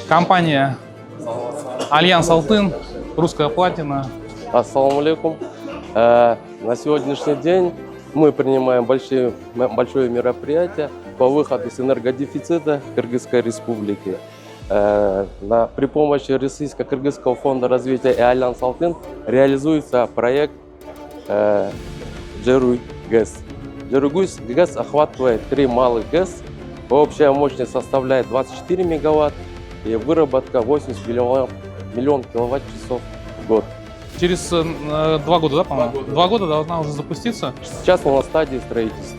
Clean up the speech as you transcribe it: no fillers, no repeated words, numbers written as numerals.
Компания Альянс Алтын, русская платина. Ассаламу алейкум. На сегодняшний день мы принимаем большое мероприятие по выходу с энергодефицита Кыргызской Республики. При помощи Российско-Кыргызского фонда развития и Альянс Алтын реализуется проект Джеруй ГЭС. Джеруй ГЭС охватывает 3 малых ГЭС. Общая мощность составляет 24 мегаватт и выработка 80 миллион киловатт-часов в год. Через 2 года, да, по-моему? 2 года должна уже запуститься. Сейчас мы на стадии строительства.